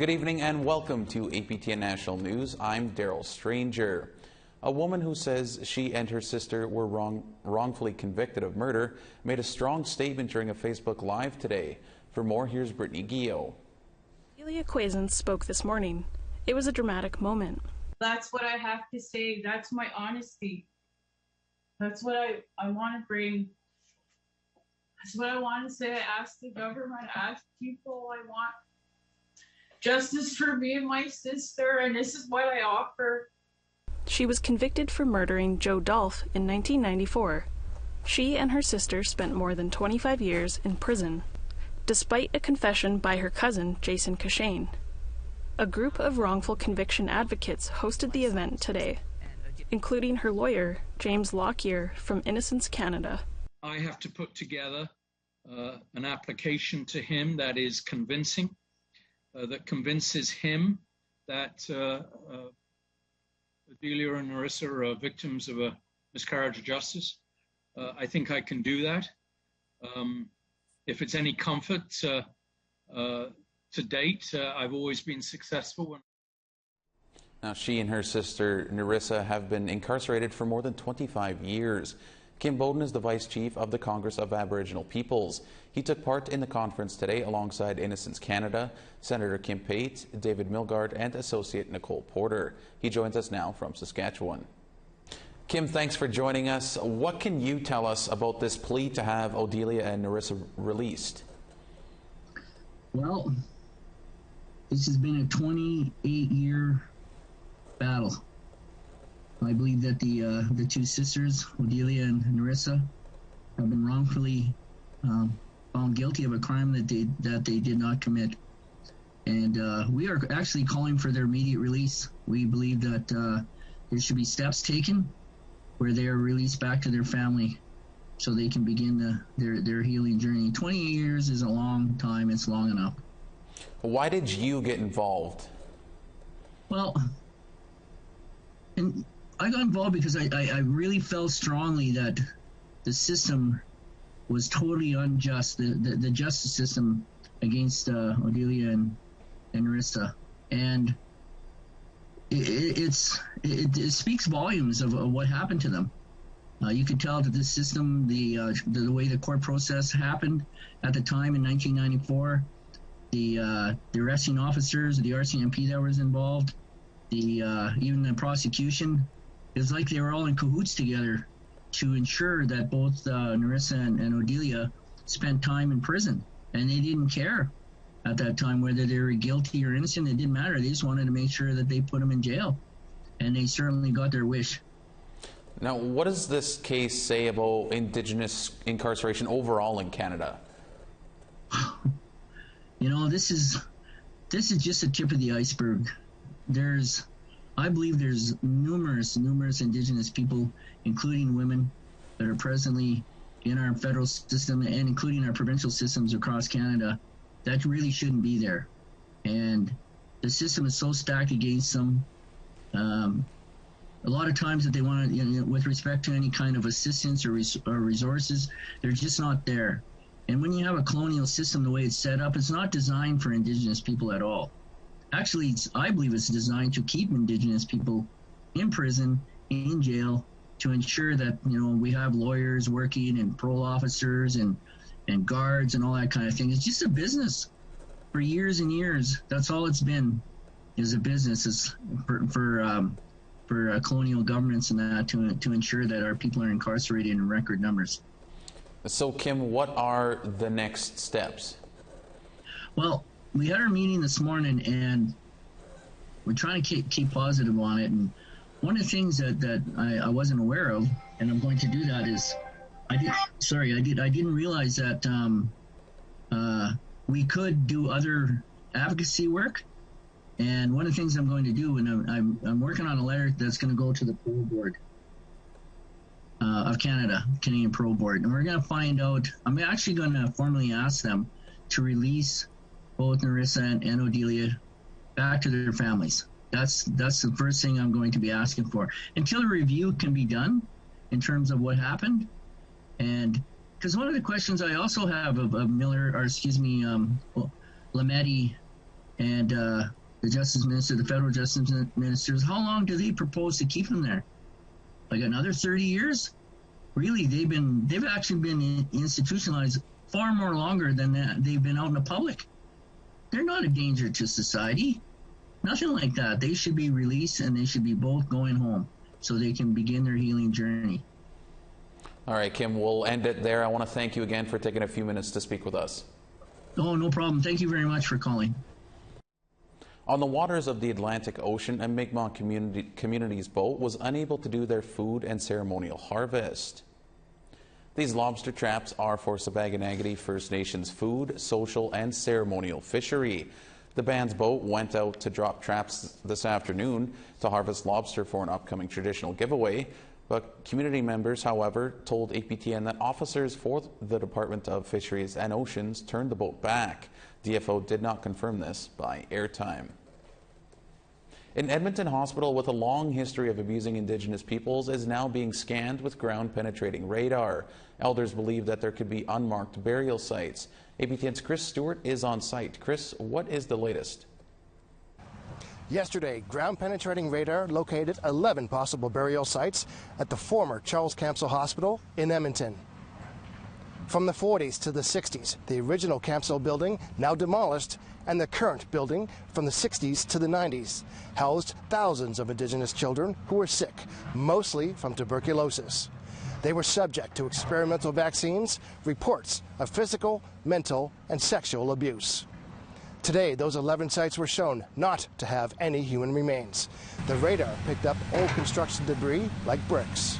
Good evening and welcome to APTN National News. I'm Daryl Stranger. A woman who says she and her sister were wrongfully convicted of murder made a strong statement during a Facebook Live today. For more, here's Brittany Guillot. Delia Quazens spoke this morning. It was a dramatic moment. That's what I have to say. That's my honesty. That's what I want to bring. That's what I want to say. I ask the government, I ask people, I want justice for me and my sister, and this is what I offer. She was convicted for murdering Joe Dolph in 1994. She and her sister spent more than 25 years in prison, despite a confession by her cousin, Jason Cashane. A group of wrongful conviction advocates hosted the event today, including her lawyer, James Lockyer from Innocence Canada. I have to put together an application to him that is convincing, that convinces him that Delia and Narissa are victims of a miscarriage of justice. I think I can do that. If it's any comfort, to date, I've always been successful. Now, she and her sister Narissa have been incarcerated for more than 25 years. Kim Bowden is the Vice Chief of the Congress of Aboriginal Peoples. He took part in the conference today alongside Innocence Canada, Senator Kim Pate, David Milgaard, and Associate Nicole Porter. He joins us now from Saskatchewan. Kim, thanks for joining us. What can you tell us about this plea to have Odelia and Narissa released? Well, this has been a 28-year battle. I believe that the two sisters, Odelia and Narissa, have been wrongfully found guilty of a crime that they did not commit, and we are actually calling for their immediate release. We believe that there should be steps taken where they are released back to their family, so they can begin their healing journey. 20 years is a long time. It's long enough. Why did you get involved? Well, and I got involved because I really felt strongly that the system was totally unjust, the justice system against Odelia and Narissa. And it speaks volumes of what happened to them. You could tell that this system, the way the court process happened at the time in 1994, the arresting officers, the RCMP that was involved, even the prosecution, it was like they were all in cahoots together to ensure that both Narissa and Odelia spent time in prison. And they didn't care at that time whether they were guilty or innocent. It didn't matter. They just wanted to make sure that they put them in jail. And they certainly got their wish. Now, what does this case say about Indigenous incarceration overall in Canada? You know, this is just the tip of the iceberg. I believe there's numerous Indigenous people, including women, that are presently in our federal system and including our provincial systems across Canada that really shouldn't be there. And the system is so stacked against them. A lot of times that they want to, with respect to any kind of assistance or resources, they're just not there. And when you have a colonial system, the way it's set up, it's not designed for Indigenous people at all. Actually, I believe it's designed to keep Indigenous people in prison, in jail, to ensure that, we have lawyers working and parole officers and guards and all that kind of thing. It's just a business for years and years. That's all it's been, is a business. It's for colonial governments and that to ensure that our people are incarcerated in record numbers. So, Kim, what are the next steps? Well, we had our meeting this morning, and we're trying to keep positive on it. And one of the things that I wasn't aware of, and I'm going to do that, is I didn't realize that we could do other advocacy work. And one of the things I'm going to do, and I'm working on a letter that's going to go to the Parole Board of Canada, Canadian Parole Board, and we're going to find out. I'm actually going to formally ask them to release both Narissa and Odelia back to their families. That's the first thing I'm going to be asking for until a review can be done in terms of what happened. And because one of the questions I also have of Miller, or Lametti And the Justice Minister, the federal Justice Ministers, how long do they propose to keep them there? Like another 30 years? Really, they've actually been institutionalized far more longer than that. They've been out in the public. They're not a danger to society. Nothing like that. They should be released, and they should be both going home so they can begin their healing journey. All right, Kim, we'll end it there. I want to thank you again for taking a few minutes to speak with us. Oh, no problem. Thank you very much for calling. On the waters of the Atlantic Ocean, a Mi'kmaq community's boat was unable to do their food and ceremonial harvest. These lobster traps are for Sabaganagati First Nations food, social, and ceremonial fishery. The band's boat went out to drop traps this afternoon to harvest lobster for an upcoming traditional giveaway. But community members, however, told APTN that officers for the Department of Fisheries and Oceans turned the boat back. DFO did not confirm this by airtime. An Edmonton hospital with a long history of abusing Indigenous peoples is now being scanned with ground-penetrating radar. Elders believe that there could be unmarked burial sites. APTN's Chris Stewart is on site. Chris, what is the latest? Yesterday, ground-penetrating radar located 11 possible burial sites at the former Charles Campbell Hospital in Edmonton. From the 40s to the 60s, the original Campbell building, now demolished, and the current building from the 60s to the 90s, housed thousands of Indigenous children who were sick, mostly from tuberculosis. They were subject to experimental vaccines, reports of physical, mental, and sexual abuse. Today, those 11 sites were shown not to have any human remains. The radar picked up old construction debris like bricks.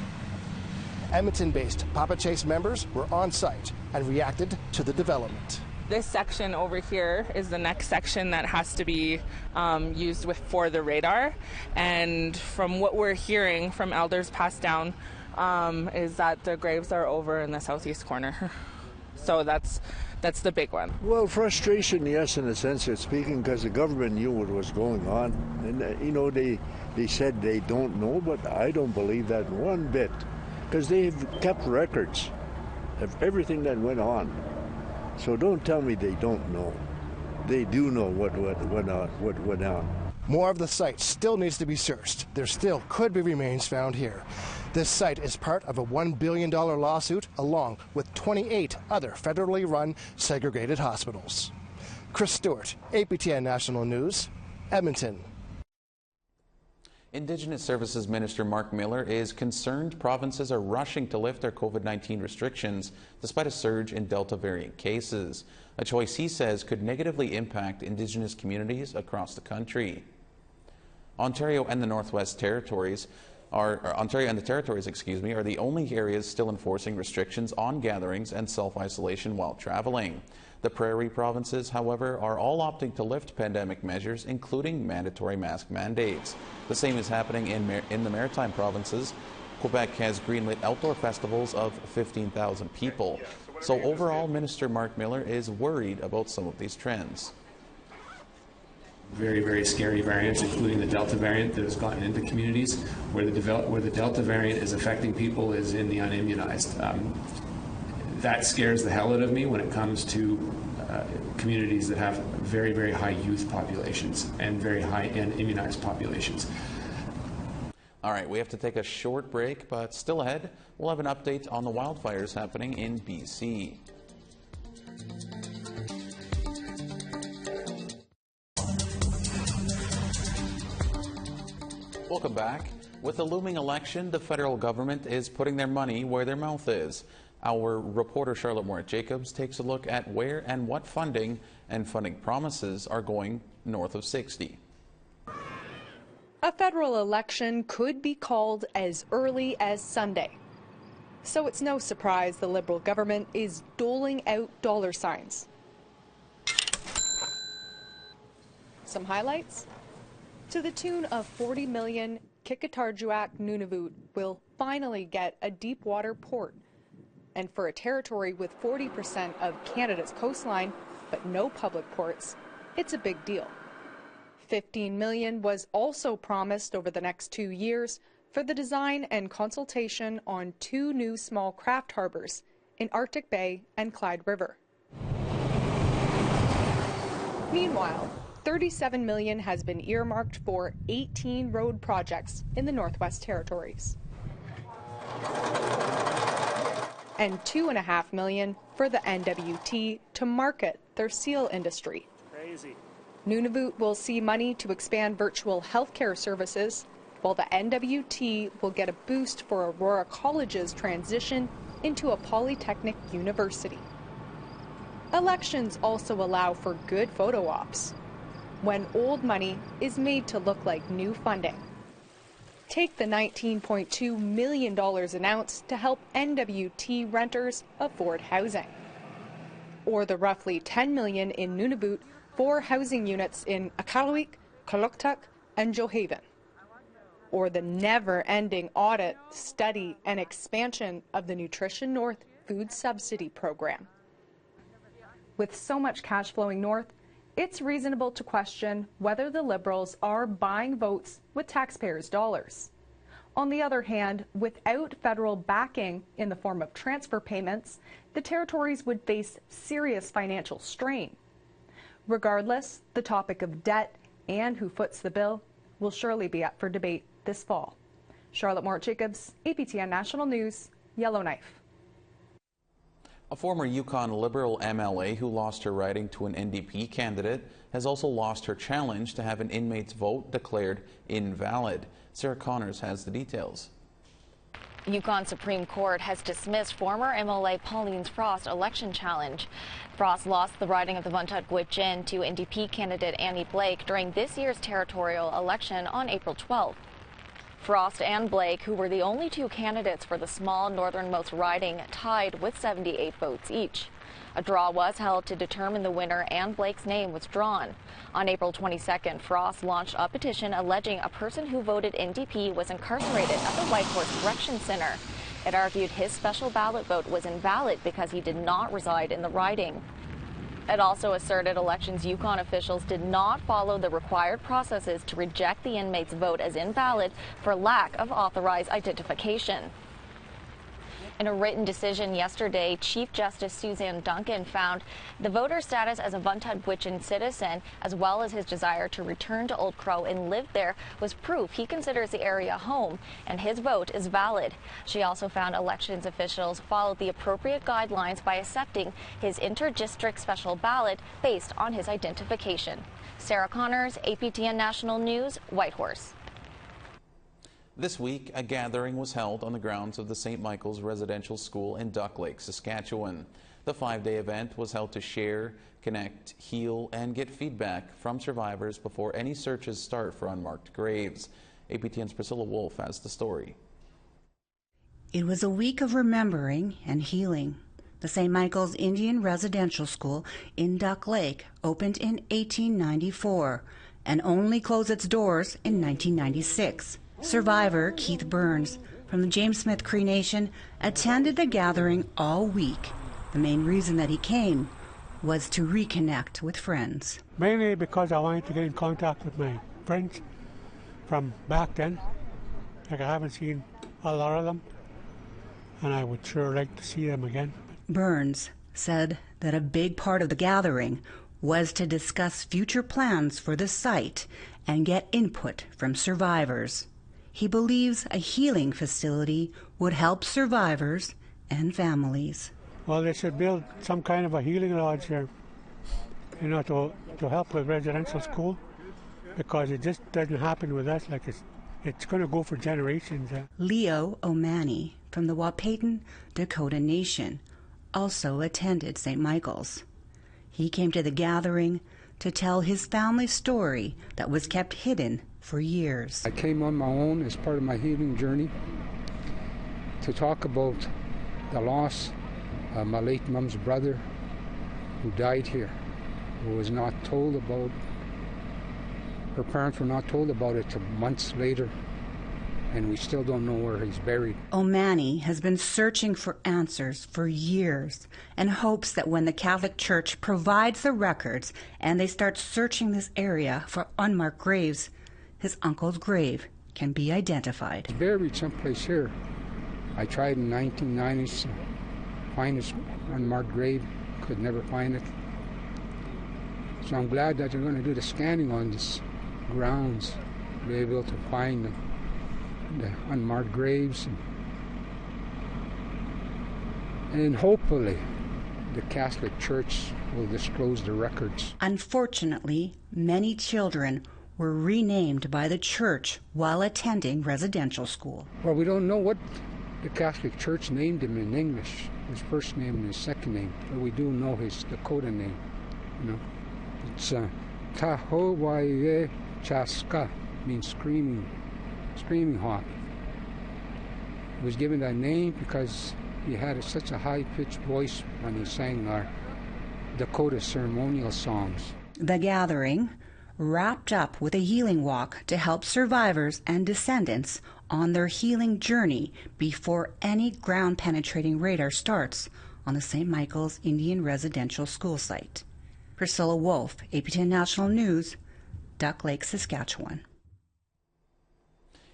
Edmonton-based Papa Chase members were on site and reacted to the development. This section over here is the next section that has to be used for the radar. And from what we're hearing from elders passed down is that the graves are over in the southeast corner. So that's the big one. Well, frustration, yes, in a sense of speaking, because the government knew what was going on. And, they said they don't know, but I don't believe that one bit, because they've kept records of everything that went on. So don't tell me they don't know. They do know what went on. More of the site still needs to be searched. There still could be remains found here. This site is part of a $1 billion lawsuit along with 28 other federally run segregated hospitals. Chris Stewart, APTN National News, Edmonton. Indigenous Services Minister Mark Miller is concerned provinces are rushing to lift their COVID-19 restrictions despite a surge in Delta variant cases, a choice he says could negatively impact Indigenous communities across the country. Ontario and the Territories are the only areas still enforcing restrictions on gatherings and self-isolation while traveling. The Prairie provinces, however, are all opting to lift pandemic measures, including mandatory mask mandates. The same is happening in the Maritime provinces. Quebec has greenlit outdoor festivals of 15,000 people. So overall, Minister Mark Miller is worried about some of these trends. Very, very scary variants, including the Delta variant that has gotten into communities. Where the Delta variant is affecting people is in the unimmunized. That scares the hell out of me when it comes to communities that have very, very high youth populations and very high immunized populations. All right, we have to take a short break, but still ahead, we'll have an update on the wildfires happening in BC. Welcome back. With the looming election, the federal government is putting their money where their mouth is. Our reporter Charlotte Moritz-Jacobs takes a look at where and what funding and funding promises are going north of 60. A federal election could be called as early as Sunday. So it's no surprise the Liberal government is doling out dollar signs. Some highlights? To the tune of 40 million, Qikiqtarjuaq Nunavut will finally get a deep water port. And for a territory with 40% of Canada's coastline, but no public ports, it's a big deal. 15 million was also promised over the next 2 years for the design and consultation on 2 new small craft harbors in Arctic Bay and Clyde River. Meanwhile, $37 million has been earmarked for 18 road projects in the Northwest Territories. And $2.5 million for the NWT to market their seal industry. Crazy. Nunavut will see money to expand virtual healthcare services, while the NWT will get a boost for Aurora College's transition into a polytechnic university. Elections also allow for good photo ops, when old money is made to look like new funding. Take the $19.2 million announced to help NWT renters afford housing, or the roughly $10 million in Nunavut for housing units in Iqaluit, Kaluktuk, and Johaven, or the never-ending audit, study, and expansion of the Nutrition North food subsidy program. With so much cash flowing north, it's reasonable to question whether the Liberals are buying votes with taxpayers' dollars. On the other hand, without federal backing in the form of transfer payments, the territories would face serious financial strain. Regardless, the topic of debt and who foots the bill will surely be up for debate this fall. Charlotte Mort-Jacobs, APTN National News, Yellowknife. A former Yukon Liberal MLA who lost her riding to an NDP candidate has also lost her challenge to have an inmate's vote declared invalid. Sarah Connors has the details. Yukon Supreme Court has dismissed former MLA Pauline Frost's election challenge. Frost lost the riding of the Vuntut Gwich'in to NDP candidate Annie Blake during this year's territorial election on April 12th. Frost and Blake, who were the only two candidates for the small northernmost riding, tied with 78 votes each. A draw was held to determine the winner, and Blake's name was drawn. On April 22nd, Frost launched a petition alleging a person who voted NDP was incarcerated at the Whitehorse Correction Center. It argued his special ballot vote was invalid because he did not reside in the riding. It also asserted Elections Yukon officials did not follow the required processes to reject the inmate's vote as invalid for lack of authorized identification. In a written decision yesterday, Chief Justice Suzanne Duncan found the voter's status as a Vuntut Gwich'in citizen, as well as his desire to return to Old Crow and live there, was proof he considers the area home, and his vote is valid. She also found elections officials followed the appropriate guidelines by accepting his interdistrict special ballot based on his identification. Sarah Connors, APTN National News, Whitehorse. This week, a gathering was held on the grounds of the St. Michael's Residential School in Duck Lake, Saskatchewan. The 5-day event was held to share, connect, heal, and get feedback from survivors before any searches start for unmarked graves. APTN's Priscilla Wolf has the story. It was a week of remembering and healing. The St. Michael's Indian Residential School in Duck Lake opened in 1894 and only closed its doors in 1996. Survivor Keith Burns from the James Smith Cree Nation attended the gathering all week. The main reason that he came was to reconnect with friends. Mainly because I wanted to get in contact with my friends from back then. Like, I haven't seen a lot of them, and I would sure like to see them again. Burns said that a big part of the gathering was to discuss future plans for the site and get input from survivors. He believes a healing facility would help survivors and families. Well, they should build some kind of a healing lodge here, you know, to help with residential school, because it just doesn't happen with us. Like, it's going to go for generations. Leo O'Mani from the Wahpeton Dakota Nation also attended St. Michael's. He came to the gathering to tell his family story that was kept hidden for years. I came on my own as part of my healing journey to talk about the loss of my late mom's brother, who died here, who was not told about. Her parents were not told about it till months later, and we still don't know where he's buried. O'Mani has been searching for answers for years and hopes that when the Catholic Church provides the records and they start searching this area for unmarked graves, his uncle's grave can be identified. He's buried someplace here. I tried in 1990s to find his unmarked grave, could never find it. So I'm glad that they're going to do the scanning on these grounds, be able to find the unmarked graves, and hopefully the Catholic Church will disclose the records. Unfortunately, many children were renamed by the church while attending residential school. Well, we don't know what the Catholic Church named him in English, his first name and his second name, but we do know his Dakota name. You know, it's Tahowaye Chaska, means screaming hawk. He was given that name because he had such a high-pitched voice when he sang our Dakota ceremonial songs. The gathering wrapped up with a healing walk to help survivors and descendants on their healing journey before any ground-penetrating radar starts on the St. Michael's Indian Residential School site. Priscilla Wolfe, APTN National News, Duck Lake, Saskatchewan.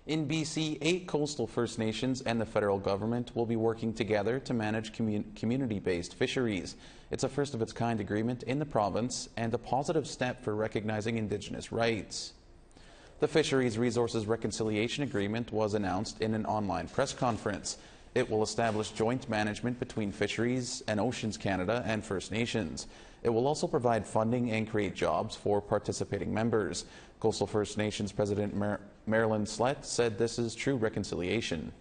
In BC, 8 coastal First Nations and the federal government will be working together to manage community-based fisheries. It's a first-of-its-kind agreement in the province and a positive step for recognizing Indigenous rights. The Fisheries Resources Reconciliation Agreement was announced in an online press conference. It will establish joint management between Fisheries and Oceans Canada and First Nations. It will also provide funding and create jobs for participating members. Coastal First Nations President Marilyn Slett said this is true reconciliation.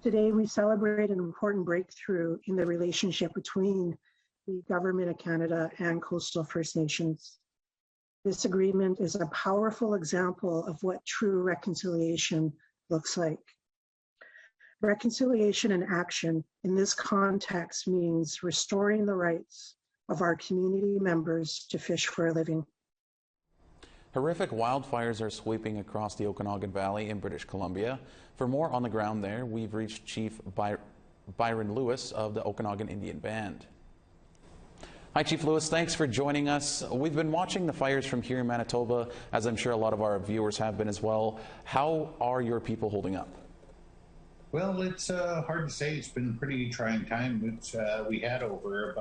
Today we celebrate an important breakthrough in the relationship between the Government of Canada and Coastal First Nations. This agreement is a powerful example of what true reconciliation looks like. Reconciliation in action in this context means restoring the rights of our community members to fish for a living. Horrific wildfires are sweeping across the Okanagan Valley in British Columbia. For more on the ground there, we've reached Chief Byron Lewis of the Okanagan Indian Band. Hi, Chief Lewis. Thanks for joining us. We've been watching the fires from here in Manitoba, as I'm sure a lot of our viewers have been as well. How are your people holding up? Well, it's hard to say. It's been a pretty trying time. We had over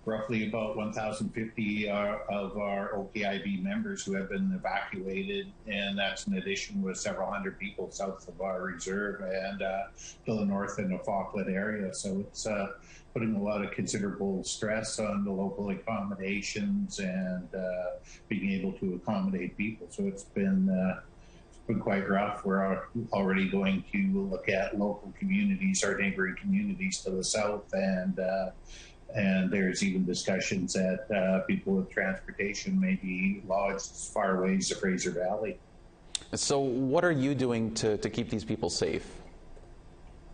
roughly about 1,050 of our OKIB members who have been evacuated, and that's in addition with several hundred people south of our reserve and to the north in the Falkland area. So it's putting a lot of considerable stress on the local accommodations and being able to accommodate people. So it's been quite rough. We're already going to look at local communities, our neighboring communities to the south, and there's even discussions that people with transportation may be lodged as far away as the Fraser Valley. So what are you doing to keep these people safe?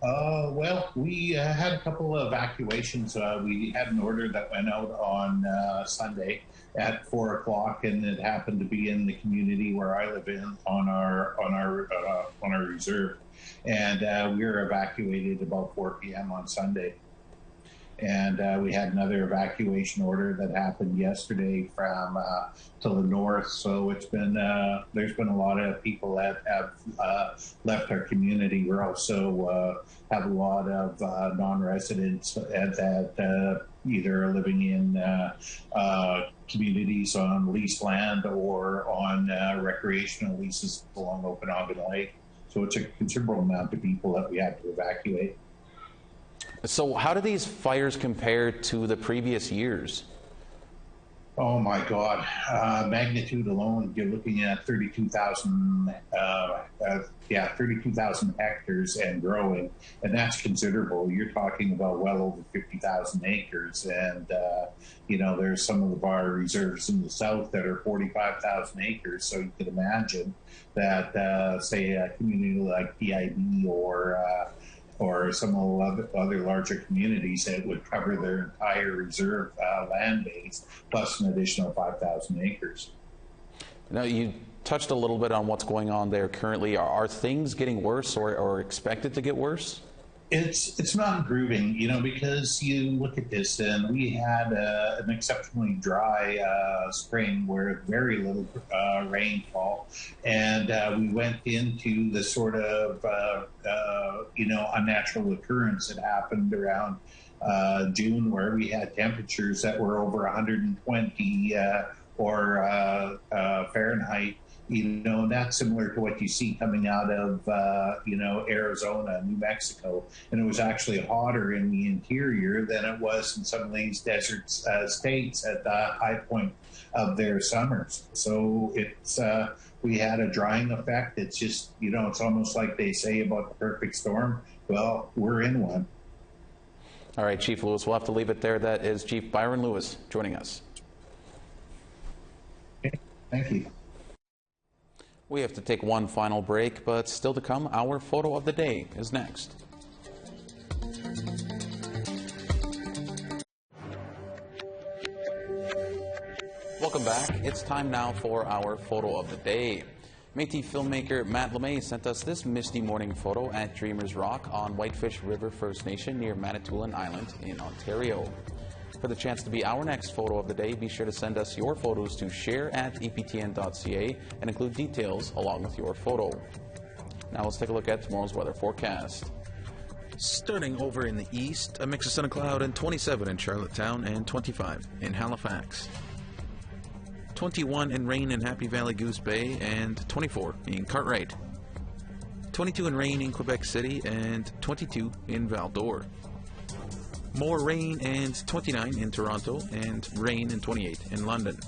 Well, we had a couple of evacuations. We had an order that went out on Sunday at 4 o'clock, and it happened to be in the community where I live in on our reserve, and we were evacuated about 4 p.m. on Sunday. And we had another evacuation order that happened yesterday from to the north. So it's been there's been a lot of people that have left our community. We're also have a lot of non-residents that either are living in communities on leased land or on recreational leases along Okanagan Lake. So it's a considerable amount of people that we have to evacuate. So how do these fires compare to the previous years? Oh my God, magnitude alone, you're looking at 32,000 hectares and growing, and that's considerable. You're talking about well over 50,000 acres, and there's some of our reserves in the south that are 45,000 acres, so you could imagine that, say, a community like PIB or some of the other larger communities that would cover their entire reserve land base, plus an additional 5,000 acres. Now, you touched a little bit on what's going on there currently. Are things getting worse or expected to get worse? It's not improving, because you look at this, and we had an exceptionally dry spring where very little rainfall, and we went into the sort of unnatural occurrence that happened around June, where we had temperatures that were over 120 or Fahrenheit. And that's similar to what you see coming out of, Arizona, New Mexico. And it was actually hotter in the interior than it was in some of these desert states at the high point of their summers. So we had a drying effect. It's just, it's almost like they say about the perfect storm. Well, we're in one. All right, Chief Lewis, we'll have to leave it there. That is Chief Byron Lewis joining us. Okay. Thank you. We have to take one final break, but still to come, our photo of the day is next. Welcome back. It's time now for our photo of the day. Métis filmmaker Matt LeMay sent us this misty morning photo at Dreamers Rock on Whitefish River First Nation near Manitoulin Island in Ontario. For the chance to be our next photo of the day, be sure to send us your photos to share@aptn.ca and include details along with your photo. Now let's take a look at tomorrow's weather forecast. Starting over in the east, a mix of sun and cloud and 27 in Charlottetown and 25 in Halifax. 21 in rain in Happy Valley Goose Bay and 24 in Cartwright. 22 in rain in Quebec City and 22 in Val d'Or. More rain and 29 in Toronto and rain and 28 in London.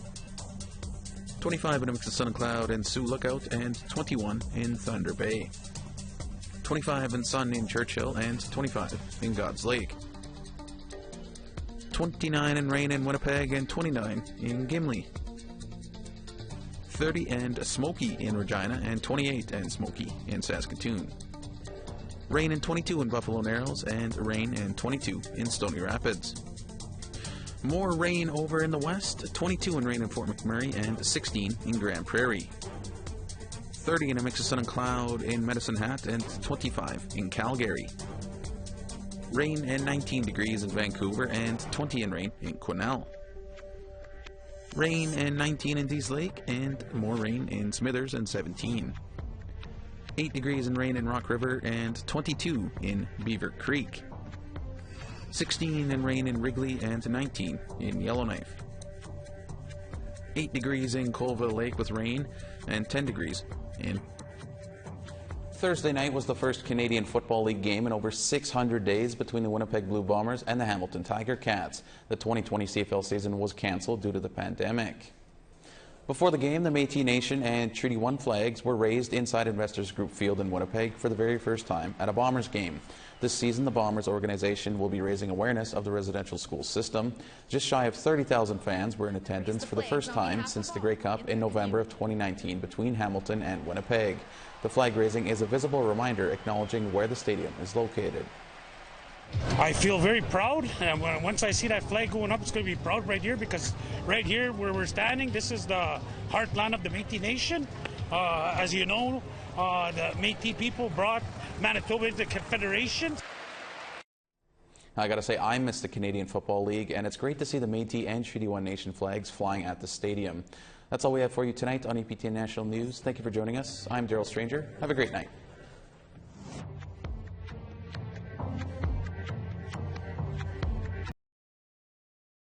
25 in a mix of sun and cloud in Sioux Lookout and 21 in Thunder Bay. 25 in sun in Churchill and 25 in God's Lake. 29 in rain in Winnipeg and 29 in Gimli. 30 and smoky in Regina and 28 and smoky in Saskatoon. Rain and 22 in Buffalo Narrows and rain and 22 in Stony Rapids. More rain over in the west, 22 in rain in Fort McMurray and 16 in Grand Prairie. 30 in a mix of sun and cloud in Medicine Hat and 25 in Calgary. Rain and 19 degrees in Vancouver and 20 in rain in Quesnel. Rain and 19 in Dease Lake and more rain in Smithers and 17. 8 degrees in rain in Rock River and 22 in Beaver Creek. 16 in rain in Wrigley and 19 in Yellowknife. 8 degrees in Colville Lake with rain and 10 degrees in. Thursday night was the first Canadian Football League game in over 600 days between the Winnipeg Blue Bombers and the Hamilton Tiger Cats. The 2020 CFL season was cancelled due to the pandemic. Before the game, the Métis Nation and Treaty 1 flags were raised inside Investors Group Field in Winnipeg for the very first time at a Bombers game. This season, the Bombers organization will be raising awareness of the residential school system. Just shy of 30,000 fans were in attendance for the first time since the Grey Cup in November of 2019 between Hamilton and Winnipeg. The flag raising is a visible reminder acknowledging where the stadium is located. I feel very proud, and once I see that flag going up, it's going to be proud right here, because right here where we're standing, this is the heartland of the Métis Nation. As you know, the Métis people brought Manitoba into the Confederation. I got to say, I miss the Canadian Football League, and it's great to see the Métis and Treaty 1 Nation flags flying at the stadium. That's all we have for you tonight on APTN National News. Thank you for joining us. I'm Daryl Stranger. Have a great night.